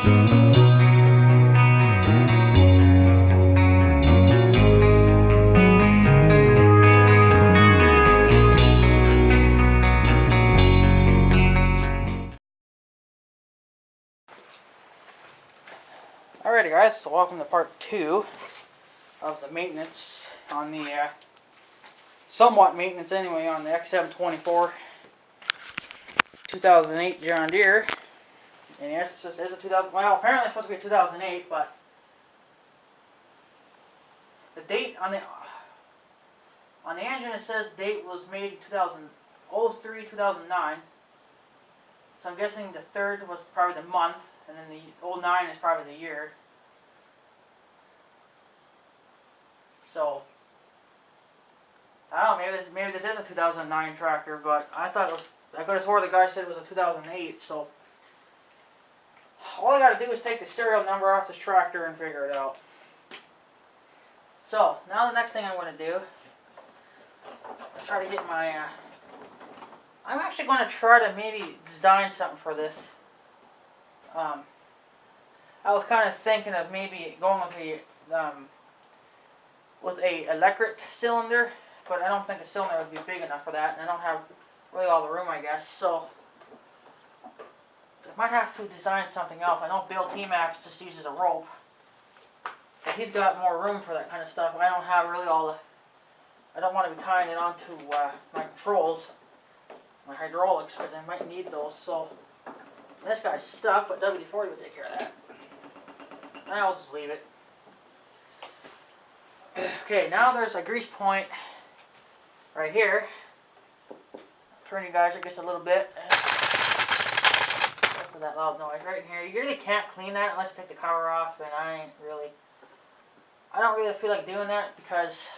Alrighty guys, so welcome to part 2 of the maintenance on the, somewhat maintenance anyway, on the x724 2008 John Deere. And yes, this is a 2000, well apparently it's supposed to be a 2008, but the date on the engine, it says date was made 2009. So I'm guessing the 3rd was probably the month, and then the 09 is probably the year. So I don't know, maybe this is a 2009 tractor, but I thought it was, I could have swore the guy said it was a 2008. So all I got to do is take the serial number off this tractor and figure it out. So now the next thing I'm going to do, let's try to get my. I'm actually going to try to maybe design something for this. I was kind of thinking of maybe going with a electric cylinder, but I don't think a cylinder would be big enough for that, and I don't have really all the room, I guess. So I might have to design something else. I know Bill T-Max just uses a rope, but he's got more room for that kind of stuff. I don't have really all the. I don't want to be tying it onto my controls, my hydraulics, because I might need those. So this guy's stuck, but WD-40 will take care of that. And I'll just leave it. Okay, now there's a grease point right here. Turn you guys, I guess, a little bit. For that loud noise right in here. You really can't clean that unless you take the cover off, and I don't really feel like doing that because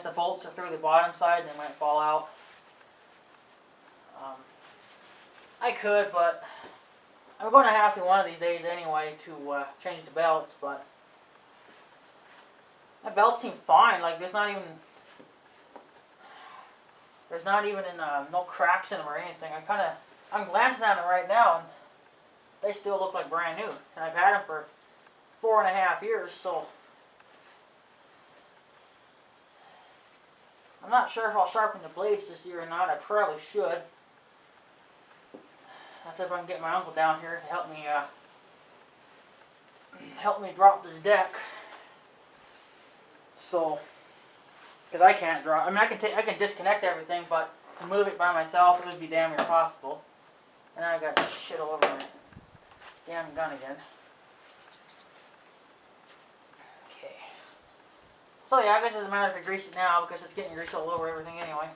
the bolts are through the bottom side and they might fall out. I could, but I'm going to have to one of these days anyway to change the belts, but that belt seems fine. Like there's not even no cracks in them or anything. I'm glancing at them right now, and they still look like brand new. And I've had them for 4.5 years, so I'm not sure if I'll sharpen the blades this year or not. I probably should. That's if I can get my uncle down here to help me drop this deck. So, because I can't drop. I mean, I can disconnect everything, but to move it by myself, it would be damn impossible. And I got shit all over my damn gun again. Okay. So yeah, I guess it doesn't matter if I grease it now because it's getting grease all over everything anyway.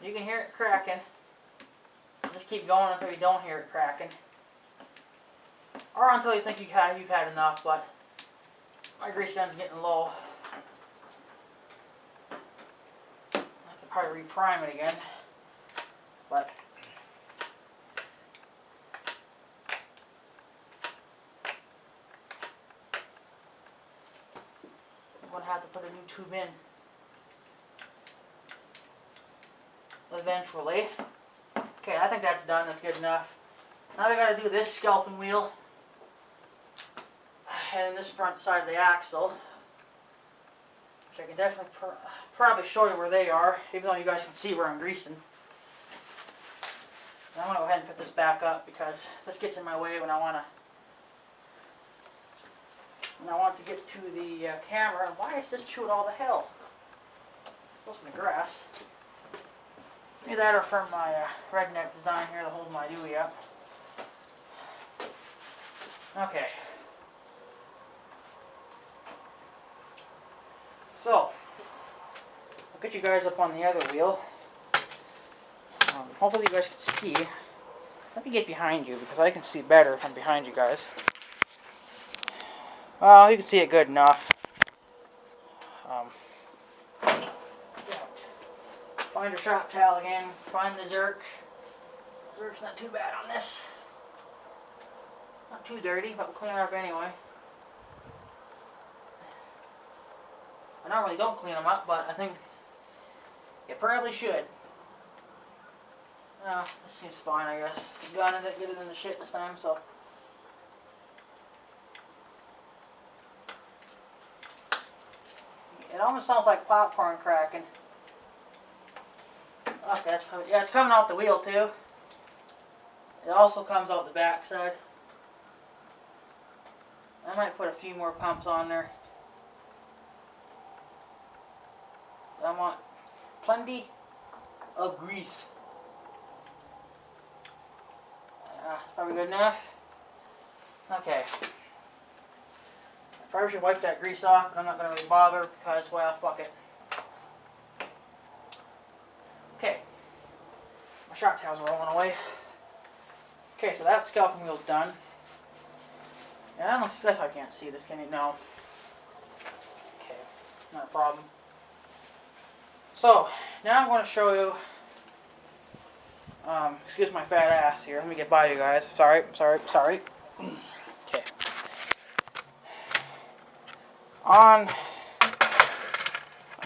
You can hear it cracking. Just keep going until you don't hear it cracking. Or until you think you've had enough, but my grease gun's getting low. I could probably reprime it again. But I'm going to have to put a new tube in eventually. Okay, I think that's done. That's good enough. Now we got to do this scalping wheel and this front side of the axle, which I can definitely probably show you where they are, even though you guys can see where I'm greasing. And I'm going to go ahead and put this back up because this gets in my way when I want to get to the camera. Why is this chewing all the hell? It's supposed to be grass. Either that or from my redneck design here to hold my dewey up. Okay. So, I'll get you guys up on the other wheel. Hopefully you guys can see. Let me get behind you because I can see better if I'm behind you guys. Well, you can see it good enough. Find your shop towel again. Find the Zerk. Zerk's not too bad on this. Not too dirty, but we'll clean it up anyway. I normally don't clean them up, but I think You probably should. This seems fine, I guess. The gun didn't get it in the shit this time, so. It almost sounds like popcorn cracking. Okay, that's probably, yeah, it's coming out the wheel too. It also comes out the back side. I might put a few more pumps on there. I want plenty of grease. Probably good enough. Okay. I probably should wipe that grease off, but I'm not going to really bother because, well, fuck it. Okay. My shot tails are rolling away. Okay, so that scalping wheel's done. And I don't know, you guys probably can't see this, can you? No. Okay, not a problem. So, now I'm going to show you, excuse my fat ass here, let me get by you guys. Sorry. Okay.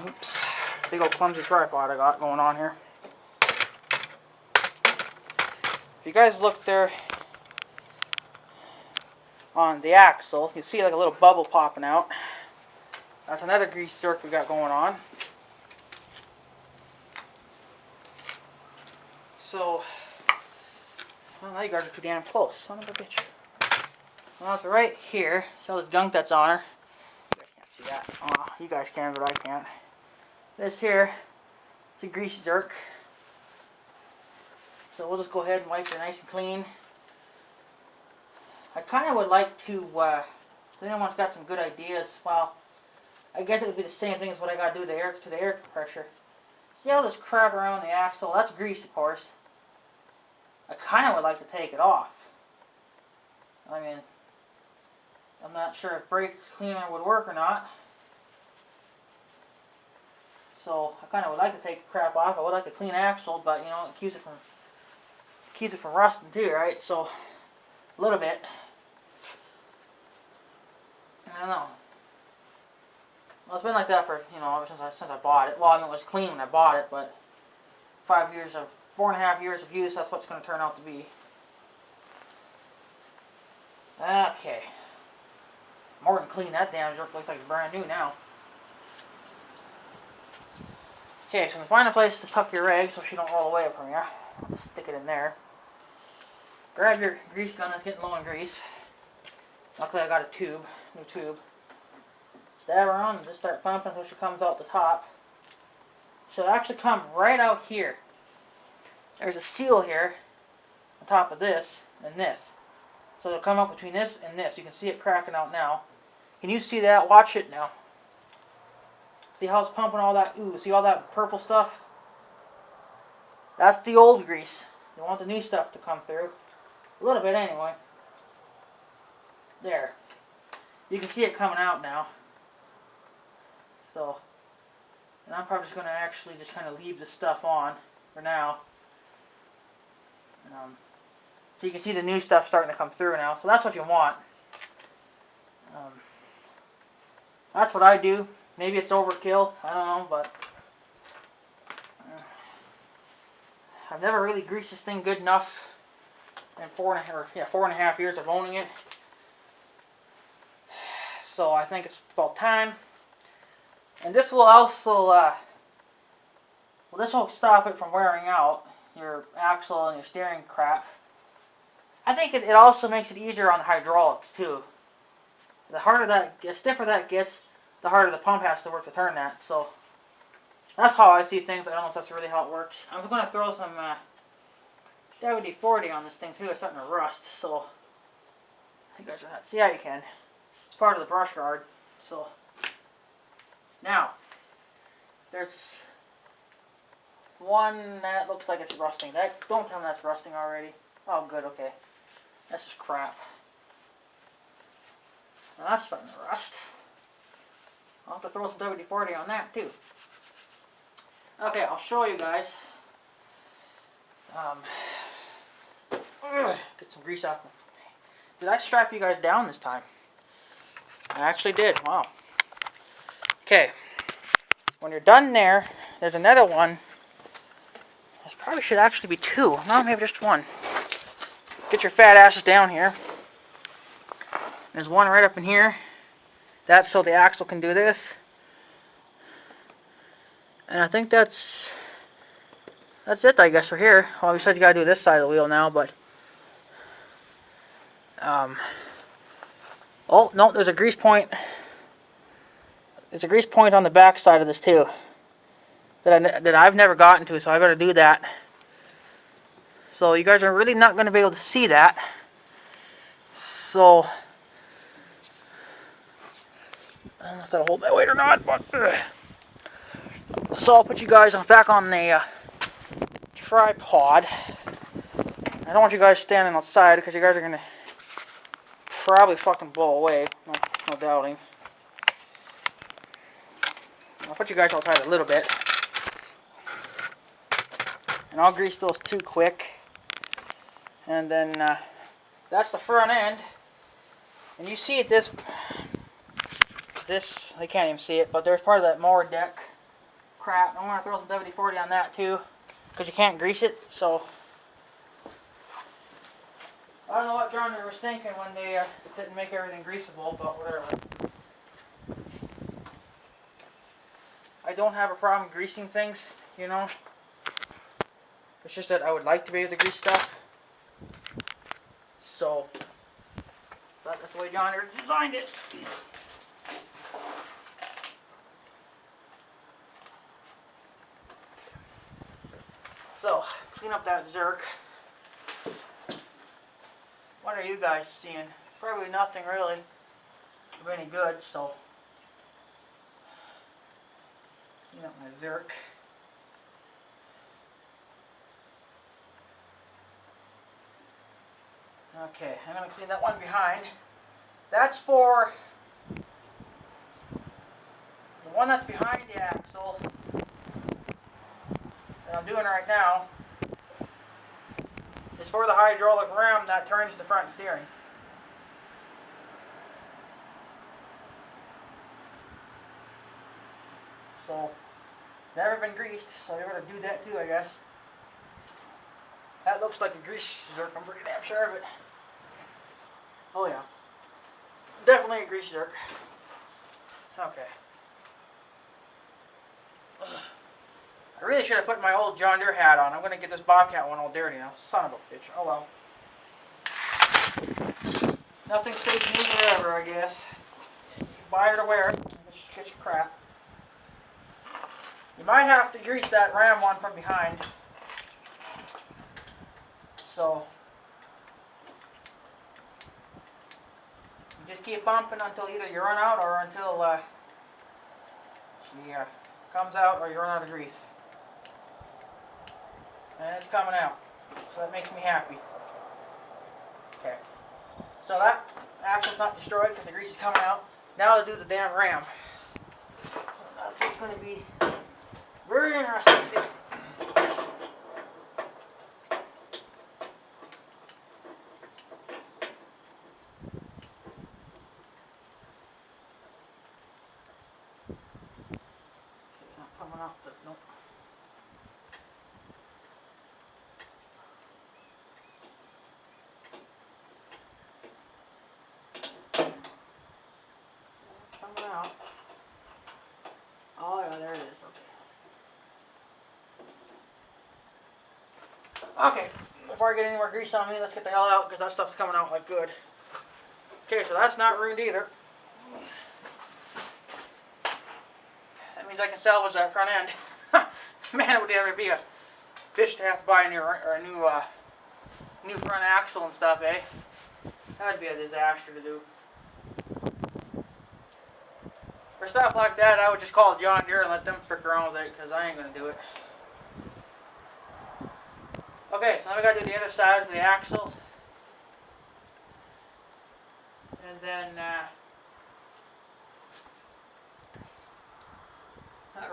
Oops, big old clumsy tripod I got going on here. If you guys look there on the axle, you see like a little bubble popping out. That's another grease jerk we got going on. So, well, now you guys are too damn close, son of a bitch. Well, it's right here. See all this gunk that's on her? You guys can't see that. Oh, you guys can, but I can't. This here, it's a grease jerk. So we'll just go ahead and wipe it nice and clean. I kind of would like to, if anyone's got some good ideas, well, I guess it would be the same thing as what I got to do to the air compressor. See all this crap around the axle? That's grease, of course. I kind of would like to take it off. I mean, I'm not sure if brake cleaner would work or not. So I kind of would like to take the crap off. I would like to clean axle, but you know, it keeps it from rusting too, right? So a little bit. I don't know. Well, it's been like that for, you know, ever since I bought it. Well, I mean, it was clean when I bought it, but 4.5 years of use, that's what it's going to turn out to be. Okay. More than clean, that damn jerk looks like it's brand new now. Okay, so to find a place to tuck your egg so she don't roll away from you, just stick it in there. Grab your grease gun that's getting low on grease. Luckily I got a new tube. Stab her on and just start pumping until she comes out the top. She'll actually come right out here. There's a seal here on top of this and this. So it'll come up between this and this. You can see it cracking out now. Can you see that? Watch it now. See how it's pumping all that? Ooh, see all that purple stuff? That's the old grease. You want the new stuff to come through. A little bit anyway. There. You can see it coming out now. So, and I'm probably just going to actually just kind of leave this stuff on for now. So you can see the new stuff starting to come through now. So that's what you want. That's what I do. Maybe it's overkill. I don't know, but I've never really greased this thing good enough in 4.5 years of owning it. So I think it's about time. And this will also, this will stop it from wearing out your axle and your steering crap. I think it also makes it easier on the hydraulics too. The stiffer that gets, the harder the pump has to work to turn that. So that's how I see things. I don't know if that's really how it works. I'm going to throw some WD-40 on this thing too. It's starting to rust. So you guys are not. See how you can. It's part of the brush guard. So now there's one that looks like it's rusting. Don't tell me that's rusting already. Oh, good. Okay. That's just crap. Now that's starting to rust. I'll have to throw some WD-40 on that too. Okay, I'll show you guys. Get some grease off. Did I strap you guys down this time? I actually did. Wow. Okay. When you're done there, there's another one Probably should actually be 2. No, maybe just 1. Get your fat asses down here. There's 1 right up in here. That's so the axle can do this. And I think that's it, I guess, for here. Well, besides you gotta do this side of the wheel now, but oh no, there's a grease point. There's a grease point on the back side of this too that I've never gotten to, so I better do that. So you guys are really not going to be able to see that. So I don't know if that'll hold my weight or not, but so I'll put you guys back on the tripod. I don't want you guys standing outside because you guys are gonna probably fucking blow away. No doubting. I'll put you guys outside a little bit, and I'll grease those 2 quick. And then that's the front end. And you see it this I can't even see it, but there's part of that mower deck crap. I'm gonna throw some WD-40 on that too, because you can't grease it. So I don't know what John was thinking when they didn't make everything greasable, but whatever. I don't have a problem greasing things, you know. It's just that I would like to be able to grease stuff. So that's the way John designed it. So, clean up that zerk. What are you guys seeing? Probably nothing really of any good, so clean up my zerk. Okay, I'm going to clean that one behind. That's for the one that's behind the axle that I'm doing right now. Is for the hydraulic ram that turns the front steering. So, never been greased, so I gotta do that too, I guess. That looks like a grease zerk, I'm pretty damn sure of it. Oh yeah. Definitely a grease zerk. Okay. I really should have put my old John Deere hat on. I'm going to get this Bobcat one all dirty now. Son of a bitch. Oh well. Nothing stays new forever, I guess. You buy her to wear it. Get your crap. You might have to grease that ram one from behind. So you just keep pumping until either you run out or until she comes out or you run out of grease. And it's coming out, so that makes me happy. Okay, so that axle's not destroyed because the grease is coming out. Now to do the damn ram. That's what's going to be very interesting. Not coming off the nope. Out. Oh yeah, there it is. Okay. Okay, before I get any more grease on me, let's get the hell out because that stuff's coming out like good. Okay, so that's not ruined either. That means I can salvage that front end. Man, it would ever be a bitch to have to buy a new front axle and stuff, eh? That'd be a disaster to do. For stuff like that, I would just call John Deere and let them frick around with it, because I ain't going to do it. Okay, so now we got to do the other side of the axle. And then, that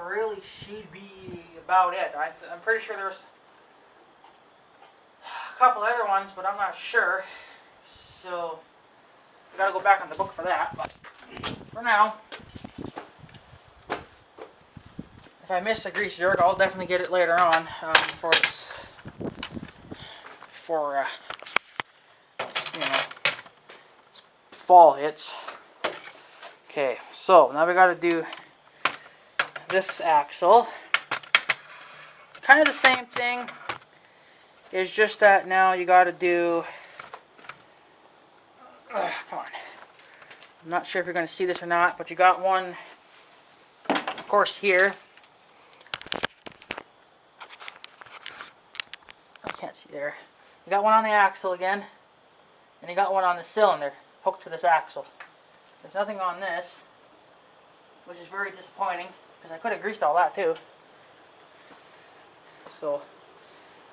really should be about it. I'm pretty sure there's a couple other ones, but I'm not sure. So, we got to go back on the book for that. But for now, if I miss a grease zerk, I'll definitely get it later on before it's before you know, fall hits. Okay, so now we got to do this axle. Kind of the same thing. It's just that now you got to do. Come on. I'm not sure if you're going to see this or not, but you got one, of course, here. I can't see there. You got one on the axle again, and you got one on the cylinder hooked to this axle. There's nothing on this, which is very disappointing, because I could have greased all that too. So,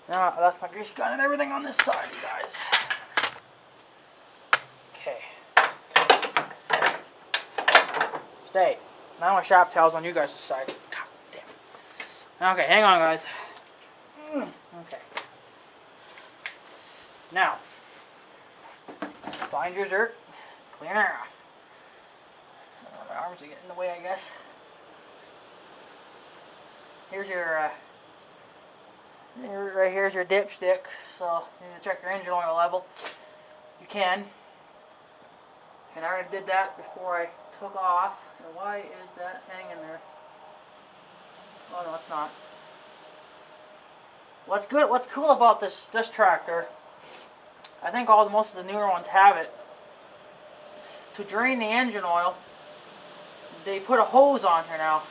now I left my grease gun and everything on this side, you guys. Okay. Stay. Now my shop towel's on you guys' side. God damn it. Okay, hang on, guys. Okay. Now, find your dirt, clean it off. My arms are getting in the way, I guess. Here's your, right here's your dipstick. So you need to check your engine oil level. You can. And I already did that before I took off. Now, why is that hanging there? Oh no, it's not. What's good? What's cool about this tractor? I think most of the newer ones have it. To drain the engine oil, they put a hose on here now.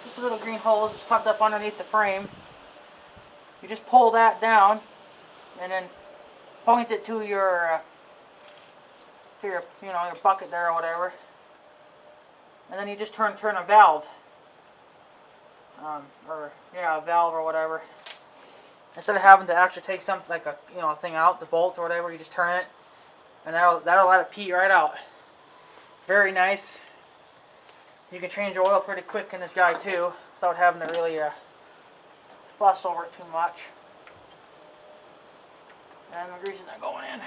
Just a little green hose. It's tucked up underneath the frame. You just pull that down, and then point it to your your bucket there or whatever, and then you just turn a valve, a valve or whatever. Instead of having to actually take something like a thing out, the bolt or whatever, you just turn it, and that'll let it pee right out. Very nice. You can change the oil pretty quick in this guy too, without having to really fuss over it too much. And the grease is not going in.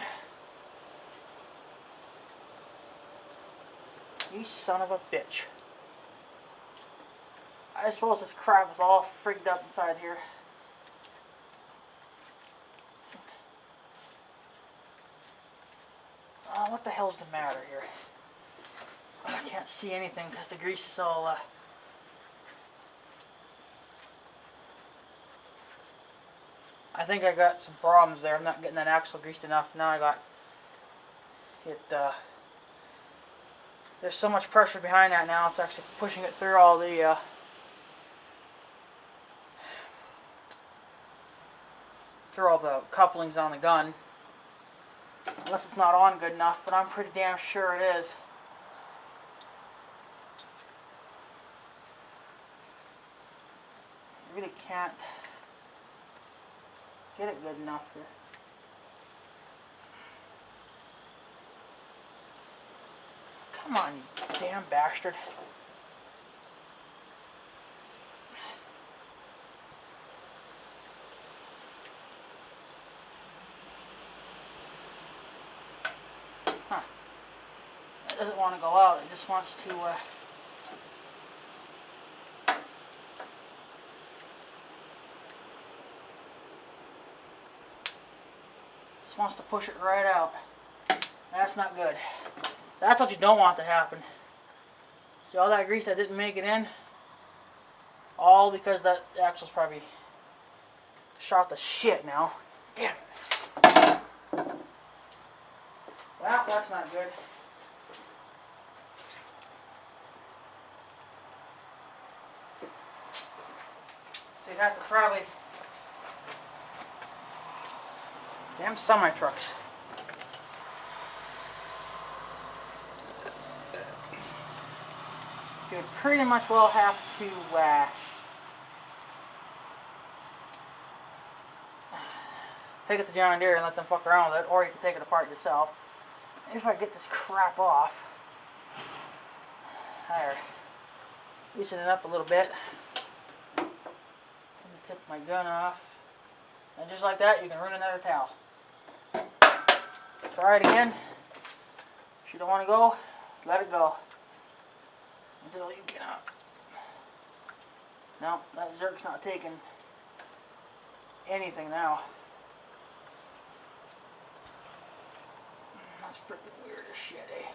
You son of a bitch. I suppose this crap is all frigged up inside here. What the hell's the matter here? I can't see anything because the grease is all I think I got some problems there. I'm not getting that axle greased enough. Now I got it. There's so much pressure behind that now. It's actually pushing it through all the couplings on the gun. Unless it's not on good enough, but I'm pretty damn sure it is. I really can't get it good enough here. Come on, you damn bastard. Huh. It doesn't want to go out, it just wants to push it right out. That's not good. That's what you don't want to happen. See all that grease that didn't make it in? All because that axle's probably shot to shit now. Damn it. Well, that's not good. So you'd have to probably... Damn semi-trucks. You would pretty much well have to take it to John Deere and let them fuck around with it, or you can take it apart yourself. If I get this crap off, there, loosen it up a little bit. Let me tip my gun off, and just like that, you can ruin another towel. Try it again. If you don't want to go, let it go until you get up. No, that jerk's not taking anything now. freaking weird as shit, eh?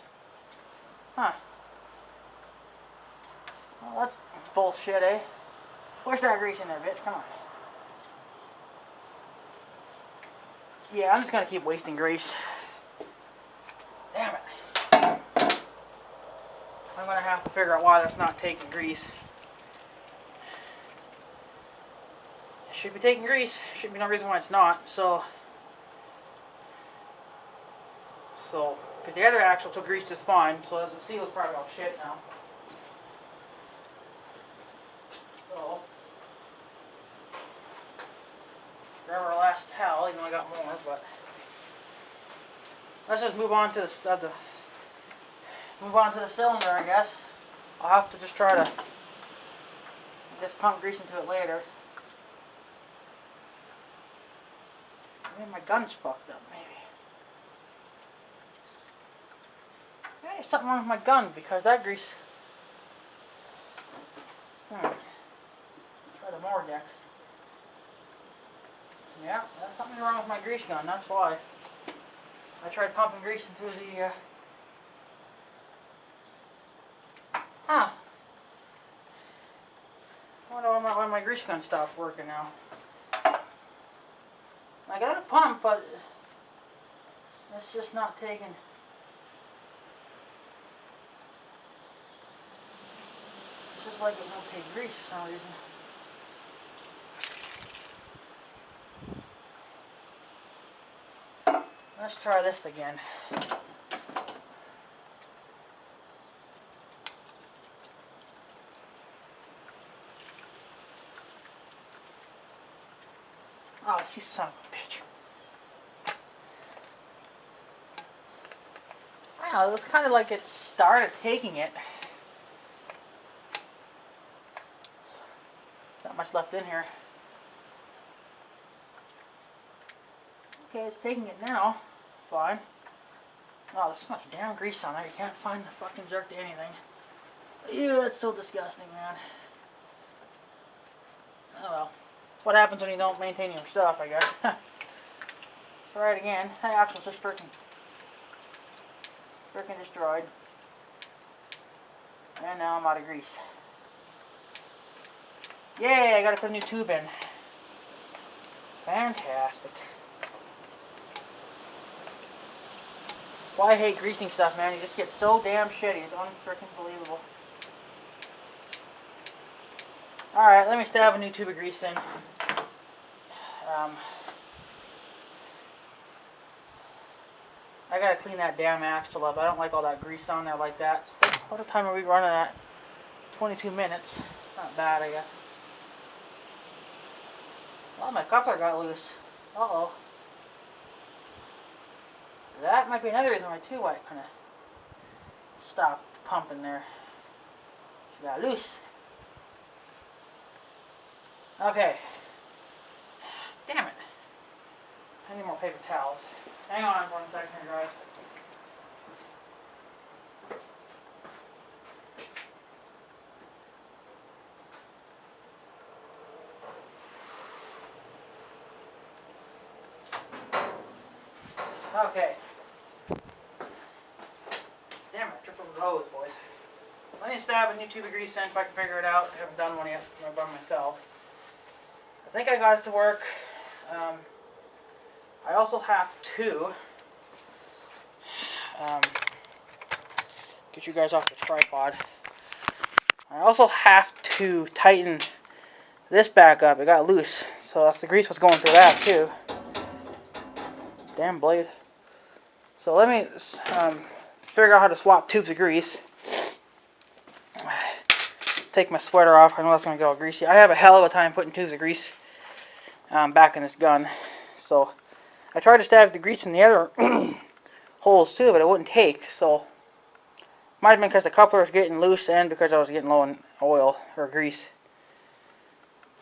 Huh. Well, that's bullshit, eh? Push that grease in there, bitch. Come on. Yeah, I'm just gonna keep wasting grease. Damn it. I'm gonna have to figure out why that's not taking grease. It should be taking grease. Should be no reason why it's not. So, because the other axle took grease just fine, so the seal's probably all shit now. So, grab our last towel, even though I got more, but let's just move on to the cylinder, I guess. I'll have to just try to pump grease into it later. Maybe my gun's fucked up, maybe. Hey, there's something wrong with my gun because that grease. Try the mower deck. Yeah, there's something wrong with my grease gun, that's why. I tried pumping grease into the I wonder why my grease gun stopped working now. I got a pump, but it's just not taking. It's just like it won't take grease for some reason. Let's try this again. Oh, you son of a bitch. Wow, it was kind of like it started taking it. Not much left in here. Okay, it's taking it now. Fine. Oh, there's so much damn grease on there. You can't find the fucking jerk to anything. Ew, that's so disgusting, man. Oh well. That's what happens when you don't maintain your stuff, I guess. Try it again. That axle's just freaking destroyed. And now I'm out of grease. Yay, I gotta put a new tube in. Fantastic. Why I hate greasing stuff, man. You just get so damn shitty. It's unfreaking believable. Alright, let me stab a new tube of grease in. I gotta clean that damn axle up. I don't like all that grease on there like that. What time are we running at? 22 minutes. Not bad, I guess. Oh, my coupler got loose. Uh-oh. That might be another reason why, too, why it kind of stopped pumping there. She got loose. Okay. Damn it. I need more paper towels. Hang on for 1 second here, guys. Okay. Damn it, tripped over the hose, boys. Let me stab a new tube of grease in if I can figure it out. I haven't done one yet by myself. I think I got it to work. I also have to get you guys off the tripod. I also have to tighten this back up. It got loose, so that's the grease was going through that too. Damn blade. So let me figure out how to swap tubes of grease. Take my sweater off. I know that's going to get all greasy. I have a hell of a time putting tubes of grease back in this gun. So I tried to stab the grease in the other holes too, but it wouldn't take. So might have been because the coupler was getting loose and because I was getting low in oil or grease.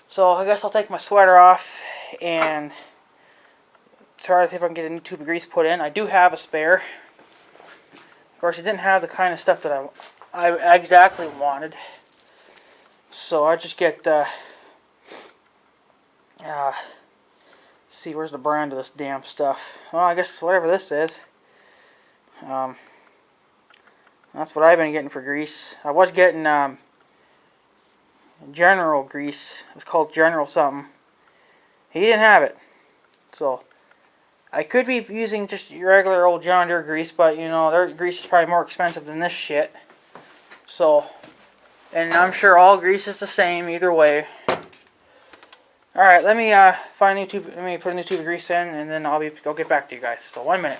So I guess I'll take my sweater off and try to see if I can get a new tube of grease put in. I do have a spare. Of course, it didn't have the kind of stuff that I exactly wanted. So I just get, see, where's the brand of this damn stuff? Well, I guess whatever this is. That's what I've been getting for grease. I was getting General grease. It was called General something. He didn't have it. So I could be using just regular old John Deere grease, but you know, their grease is probably more expensive than this shit. So, and I'm sure all grease is the same either way. Alright, let me find a new tube, let me put a new tube of grease in, and then I'll get back to you guys. So 1 minute.